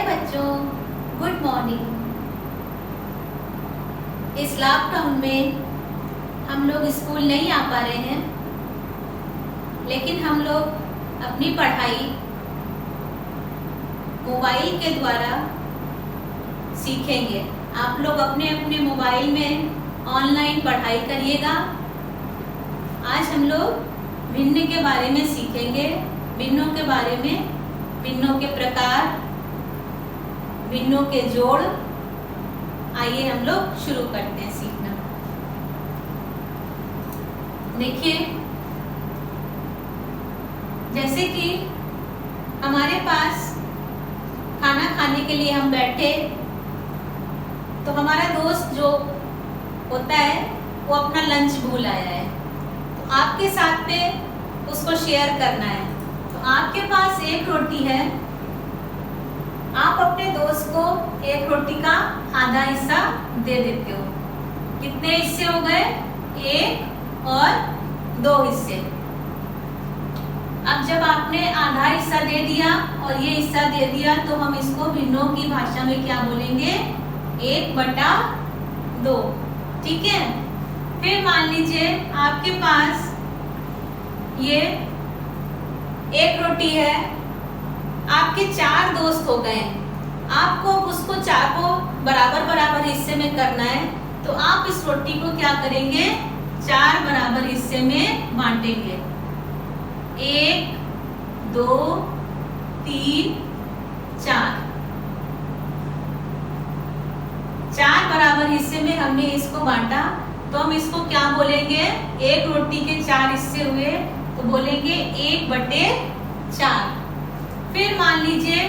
बच्चों, good morning. इस lockdown में हम लोग स्कूल नहीं आ पा रहे हैं, लेकिन हम लोग अपनी पढ़ाई मोबाइल के द्वारा सीखेंगे। आप लोग अपने अपने मोबाइल में ऑनलाइन पढ़ाई करिएगा। आज हम लोग भिन्न के बारे में सीखेंगे, भिन्नों के बारे में, भिन्नों के प्रकार, भिन्नों के जोड़। आइए हम लोग शुरू करते हैं सीखना। देखिए, जैसे कि हमारे पास खाना खाने के लिए हम बैठे, तो हमारा दोस्त जो होता है वो अपना लंच भूल आया है, तो आपके साथ में उसको शेयर करना है। तो आपके पास एक रोटी है, आप अपने दोस्त को एक रोटी का आधा हिस्सा दे देते हो। कितने हिस्से हो गए? एक और दो हिस्से। अब जब आपने आधा हिस्सा दे दिया और ये हिस्सा दे दिया, तो हम इसको भिन्नों की भाषा में क्या बोलेंगे? 1/2। ठीक है। फिर मान लीजिए आपके पास ये एक रोटी है, आपके 4 दोस्त हो गए, आपको उसको 4 को बराबर बराबर हिस्से में करना है। तो आप इस रोटी को क्या करेंगे? 4 बराबर हिस्से में बांटेंगे। 1 2 3 4 4 बराबर हिस्से में हमने इसको बांटा, तो हम इसको क्या बोलेंगे? एक रोटी के 4 हिस्से हुए, तो बोलेंगे 1/4। फिर मान लीजिए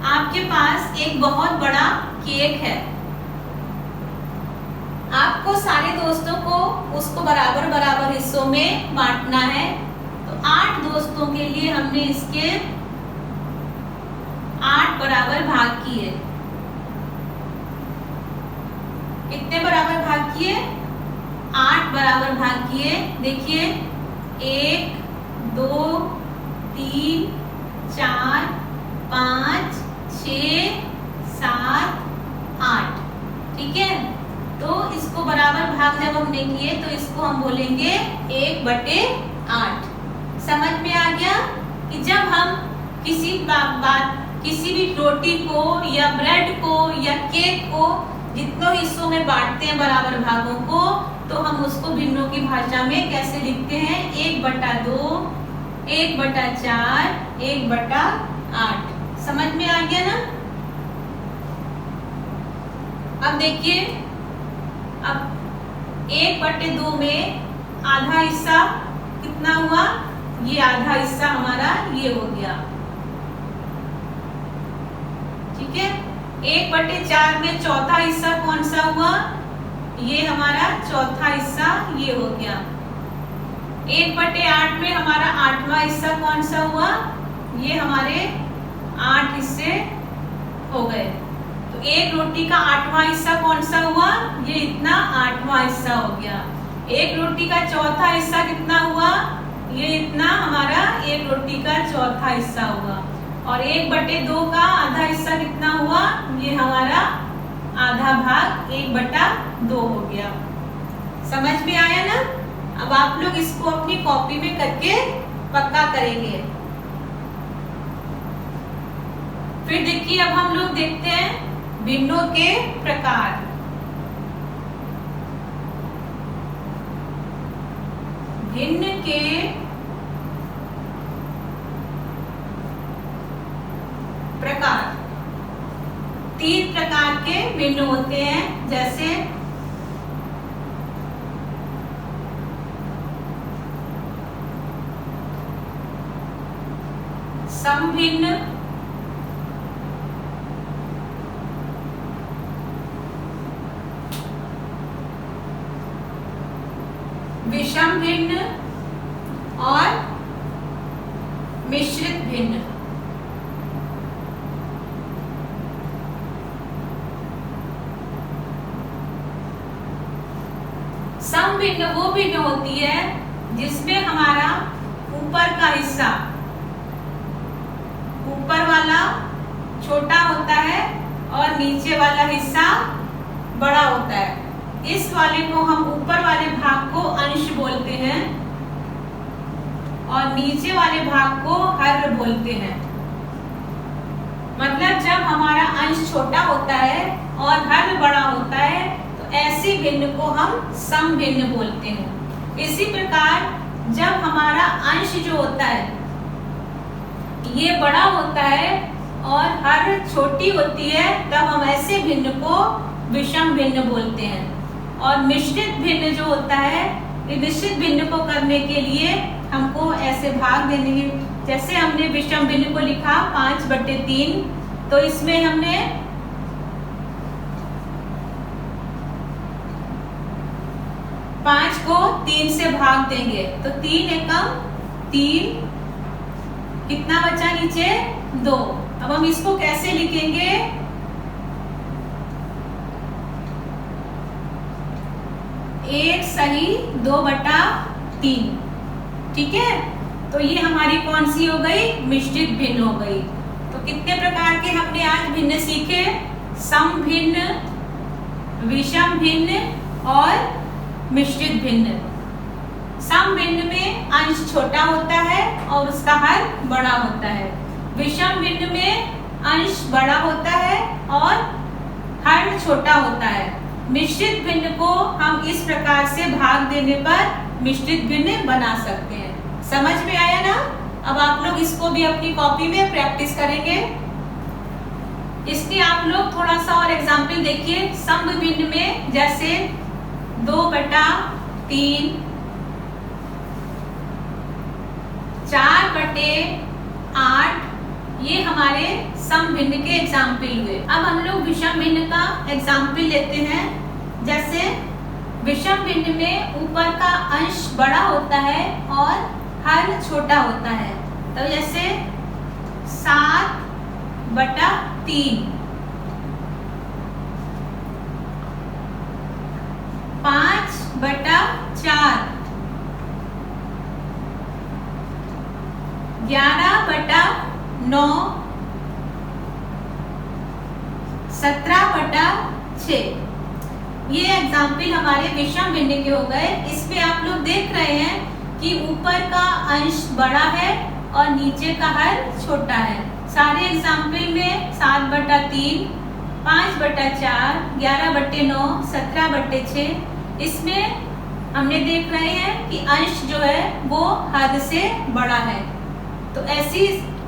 आपके पास एक बहुत बड़ा केक है, आपको सारे दोस्तों को उसको बराबर बराबर हिस्सों में बांटना है। तो 8 दोस्तों के लिए हमने इसके 8 बराबर भाग किए। कितने बराबर भाग किए? 8 बराबर भाग किए। देखिए, 1 2 3 4 5 6 7 8। ठीक है। तो इसको बराबर भाग जब हमने किए, तो इसको हम बोलेंगे 1/8। समझ में आ गया कि जब हम किसी भी रोटी को या ब्रेड को या केक को जितनों हिस्सों में बांटते हैं बराबर भागों को, तो हम उसको भिन्नों की भाषा में कैसे लिखते हैं? 1/2, 1/4, 1/8। समझ में आ गया ना? अब देखिए, अब 1/2 में आधा हिस्सा कितना हुआ? ये आधा हिस्सा हमारा ये हो गया। ठीक है। 1/4 में चौथा हिस्सा कौन सा हुआ? ये हमारा चौथा हिस्सा ये हो गया। 1/8 में हमारा 8वां हिस्सा कौन सा हुआ? ये हमारे 8 हिस्से हो गए। तो एक रोटी का 8वां हिस्सा कौन सा हुआ? ये इतना 8वां हिस्सा हो गया। एक रोटी का चौथा हिस्सा कितना हुआ? ये इतना हमारा एक रोटी का चौथा हिस्सा हुआ। और 1/2 का आधा हिस्सा कितना हुआ? ये हमारा आधा भाग 1/2 हो गया। समझ में आया ना? अब आप लोग इसको अपनी कॉपी में करके पक्का करेंगे। फिर देखिए, अब हम लोग देखते हैं भिन्नों के प्रकार। भिन्न के प्रकार 3 प्रकार के भिन्न होते हैं, जैसे समभिन्न, विषम भिन्न और मिश्रित भिन्न। समभिन्न वो भिन्न होती है जिसमें हमारा ऊपर का हिस्सा, ऊपर वाला छोटा होता है और नीचे वाला हिस्सा बड़ा होता है। इस वाले को हम ऊपर वाले भाग को अंश बोलते हैं और नीचे वाले भाग को हर बोलते हैं। मतलब जब हमारा अंश छोटा होता है और हर बड़ा होता है तो ऐसे भिन्न को हम सम भिन्न बोलते हैं। इसी प्रकार जब हमारा अंश जो होता है ये बड़ा होता है और हर छोटी होती है तब हम ऐसे भिन्न को विषम भिन्न बोलते हैं। और मिश्रित भिन्न जो होता है, निश्चित भिन्न को करने के लिए हमको ऐसे भाग देने हैं। जैसे हमने विषम भिन्न को लिखा 5/3, तो इसमें हमने 5 को 3 से भाग देंगे तो 3 एकम 3, कितना बचा नीचे 2। अब हम इसको कैसे लिखेंगे, एक सही 2/3, ठीक है। तो ये हमारी कौन सी हो गई, मिश्रित भिन्न हो गई। तो कितने प्रकार के हमने आज भिन्न सीखे, सम भिन्न, विषम भिन्न और मिश्रित भिन्न। सम भिन्न में अंश छोटा होता है और उसका हर बड़ा होता है। विषम भिन्न में अंश बड़ा होता है और हर छोटा होता है। मिश्रित भिन्न को हम इस प्रकार से भाग देने पर मिश्रित भिन्न बना सकते हैं। समझ में आया ना। अब आप लोग इसको भी अपनी कॉपी में प्रैक्टिस करेंगे। इसके आप लोग थोड़ा सा और एग्जाम्पल देखिए। सम भिन्न में जैसे 2/3, 4/8, ये हमारे सम भिन्न के एग्जाम्पल हुए। अब हम लोग विषम भिन्न का एग्जाम्पल लेते हैं। जैसे विषम भिन्न में ऊपर का अंश बड़ा होता है और हर छोटा होता है। तो जैसे 7/3, 5/4, 11/9, 17/6। ये एग्जाम्पल हमारे विषम भिन्न के हो गए। इसमें आप लोग देख रहे हैं कि ऊपर का अंश बड़ा है और नीचे का हर छोटा है। सारे एग्जाम्पल में 7/3, 5/4, 11/9, 17/6, इसमें हमने देख रहे हैं कि अंश जो है वो हद से बड़ा है। तो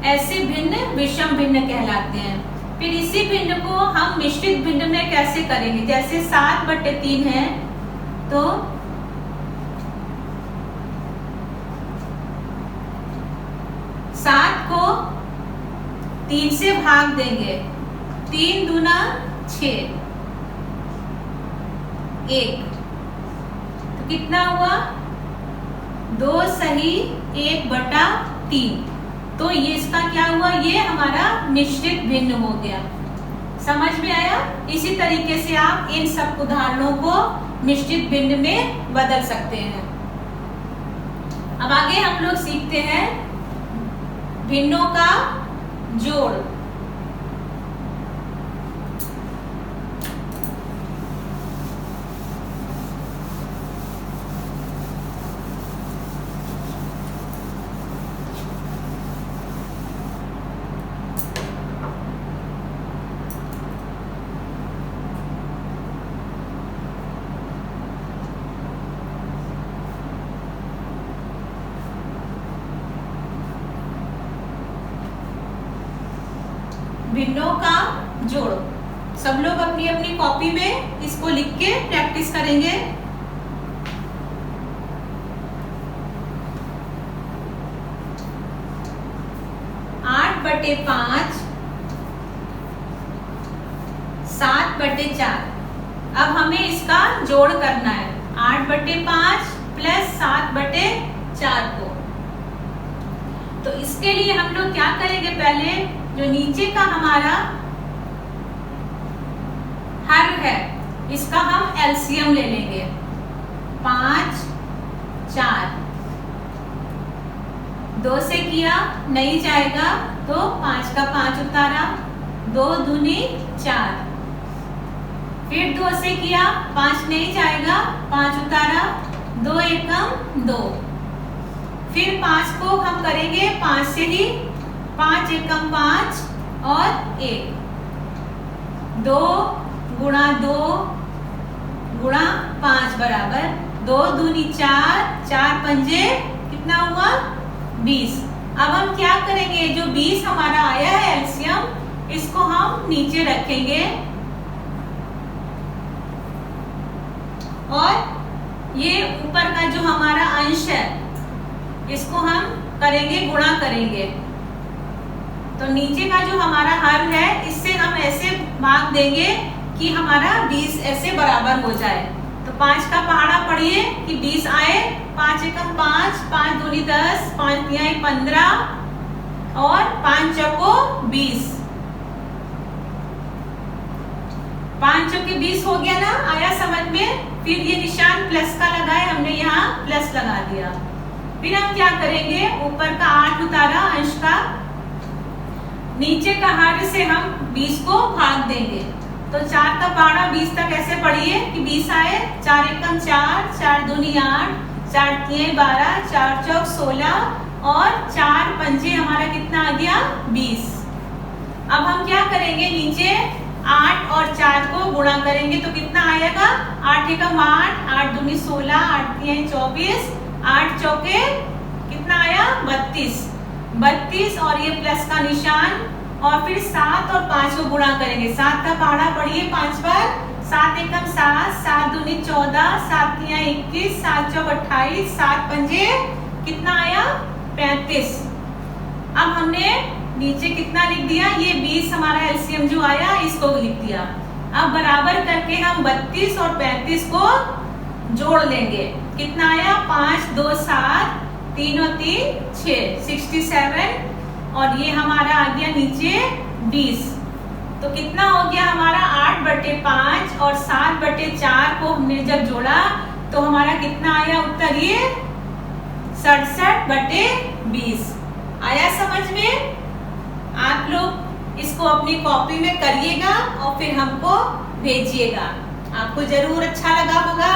ऐसे भिन्न विषम भिन्न कहलाते हैं। फिर इसी भिन्न को हम मिश्रित भिन्न में कैसे करेंगे। जैसे 7/3 है तो 7 को 3 से भाग देंगे, 3 दूना 6, 1, तो कितना हुआ 2 सही 1/3। तो ये इसका क्या हुआ, ये हमारा मिश्रित भिन्न हो गया। समझ में आया। इसी तरीके से आप इन सब उदाहरणों को मिश्रित भिन्न में बदल सकते हैं। अब आगे हम लोग सीखते हैं भिन्नों का जोड़। भिन्नों का जोड़। सब लोग अपनी अपनी कॉपी में इसको लिख के प्रैक्टिस करेंगे। आठ बटे 5, 7/4। अब हमें इसका जोड़ करना है। 8/5 प्लस 7/4 को। तो इसके लिए हम लोग क्या करेंगे, पहले जो नीचे का हमारा हर है इसका हम एलसीएम ले लेंगे। 5, 4, 2 से किया नहीं जाएगा तो 5 का 5 उतारा, 2 दूनी 4। फिर 2 से किया, 5 नहीं जाएगा, 5 उतारा, 2 एकम 2। फिर 5 को हम करेंगे 5 से ही, 5 एकम 5 और 1। 2 गुणा 2 गुणा 5 बराबर 2 दूनी 4, 4 पंजे कितना हुआ 20। अब हम क्या करेंगे, जो 20 हमारा आया है एलसीएम, इसको हम नीचे रखेंगे और ये ऊपर का जो हमारा अंश है इसको हम करेंगे गुणा करेंगे। तो नीचे का जो हमारा हल है इससे हम ऐसे भाग देंगे कि हमारा 20 ऐसे बराबर हो जाए। तो 5 का पहाड़ा पढ़िए कि 20 आए, 5 एकम 5, 5 दूनी 10, 5 तिहाई 15 और 5 चौको 20। 5 चौके 20 हो गया ना, आया समझ में। फिर ये निशान प्लस का लगाए, हमने यहाँ प्लस लगा दिया। फिर हम क्या करेंगे, ऊपर का 8 उतारा अंश का, नीचे का हर से हम 20 को भाग देंगे। तो 4 का पहाड़ा 20 तक ऐसे पढ़िए कि 20 आए, 4 एकम 4, 4 दूनी 8, 4 तिहाई 12, 4 चौक 16 और 4 पंजे हमारा कितना आ गया 20। अब हम क्या करेंगे, नीचे 8 और 4 को गुणा करेंगे तो कितना आएगा, 8 एकम 8, 8 दूनी 16, 8 तिहाई 24, 8 चौके कितना आया 32। 32 और ये प्लस का निशान, और फिर 7 और 5 को गुणा करेंगे। 7 का पहाड़ा पढ़िए 5 बार, 7 एकम 7, 7 दूनी 14, 7 तिहाई 21, 7 चौक 28, 7 पंजे कितना आया 35। अब हमने नीचे कितना लिख दिया, ये 20 हमारा एलसीएम जो आया इसको लिख दिया। अब बराबर करके हम 32 और 35 को जोड़ लेंगे, कितना आया 5 2 7, 3 और 3 6, 67 और ये हमारा आ गया नीचे 20। तो कितना हो गया हमारा 8/5 और 7/4 को हमने जब जोड़ा तो हमारा कितना आया उत्तर, ये 67/20 आया समझ में। आप लोग इसको अपनी कॉपी में करिएगा और फिर हमको भेजिएगा, आपको जरूर अच्छा लगा होगा।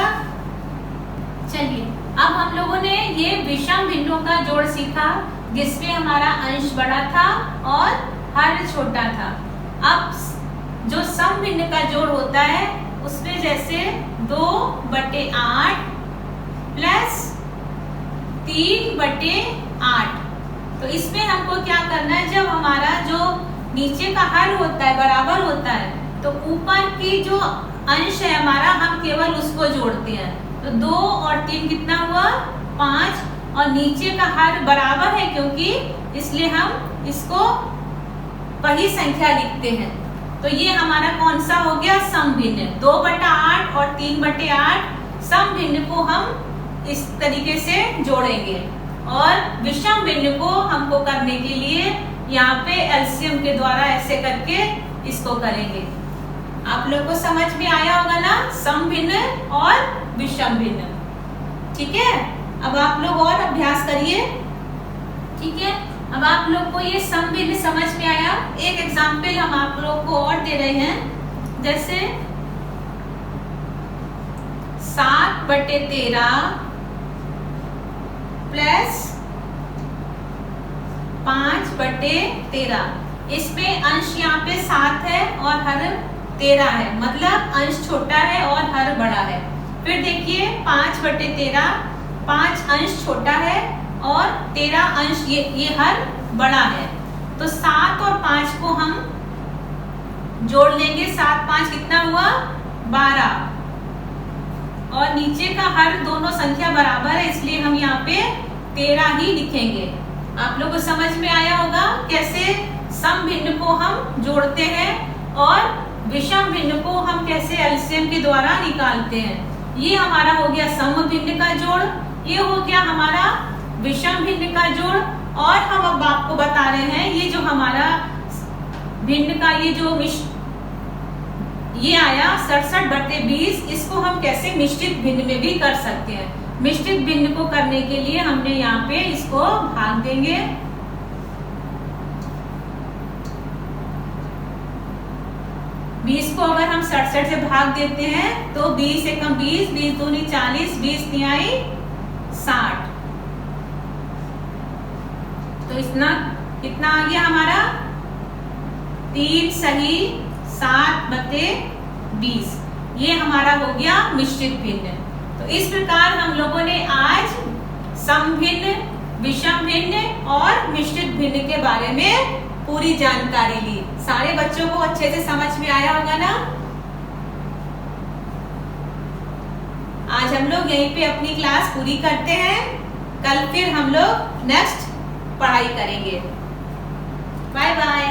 चलिए अब हम लोगों ने ये विषम भिन्नों का जोड़ सीखा जिसमें हमारा अंश बड़ा था और हर छोटा था। अब जो सम भिन्न का जोड़ होता है उसमें जैसे 2/8 प्लस 3/8, तो इसमें हमको क्या करना है, जब हमारा जो नीचे का हर होता है बराबर होता है तो ऊपर की जो अंश है हमारा हम केवल उसको जोड़ते हैं। तो 2 और 3 कितना हुआ 5 और नीचे का हर बराबर है क्योंकि इसलिए हम इसको वही संख्या लिखते हैं। तो ये हमारा कौन सा हो गया सम भिन्न। 2/8 और 3/8 सम भिन्न को हम इस तरीके से जोड़ेंगे और विषम भिन्न को हमको करने के लिए यहाँ पे एलसीएम के द्वारा ऐसे करके इसको करेंगे। आप लोग को समझ में आया होगा ना सम भिन्न और विषम भिन्न, ठीक है। अब आप लोग और अभ्यास करिए, ठीक है। अब आप लोग को ये सम भिन्न समझ में आया। एक एग्जाम्पल हम आप लोग को और दे रहे हैं, जैसे 7/13 प्लस 5/13। इसमें अंश यहाँ पे 7 है और हर 13 है, मतलब अंश छोटा है और हर बड़ा है। फिर देखिए 5/13, 5 अंश छोटा है और 13 अंश ये हर बड़ा है। तो 7 और 5 को हम जोड़ लेंगे, 7 5 कितना हुआ 12 और नीचे का हर दोनों संख्या बराबर है इसलिए हम यहाँ पे 13 ही लिखेंगे। आप लोगों को समझ में आया होगा कैसे सम भिन्न को हम जोड़ते हैं और विषम भिन्न को हम कैसे एलसीएम के द्वारा निकालते हैं। ये हमारा हो गया सम भिन्न का जोड़, ये हो गया हमारा विषम भिन्न का जोड़। और हम अब आपको बता रहे हैं ये जो हमारा भिन्न का ये आया 67/20, इसको हम कैसे मिश्रित भिन्न में भी कर सकते हैं। मिश्रित भिन्न को करने के लिए हमने यहाँ पे इसको भाग देंगे। 20 को अगर हम 67 से भाग देते हैं तो 20 एकम 20, 20 दूनी 40, 20 तिहाई 60। तो इतना कितना आ गया हमारा 3 सही 7/20। ये हमारा हो गया मिश्रित भिन्न। तो इस प्रकार हम लोगों ने आज समभिन्न, विषम भिन्न और मिश्रित भिन्न के बारे में पूरी जानकारी ली। सारे बच्चों को अच्छे से समझ में आया होगा ना। आज हम लोग यहीं पे अपनी क्लास पूरी करते हैं। कल फिर हम लोग नेक्स्ट पढ़ाई करेंगे। Bye bye.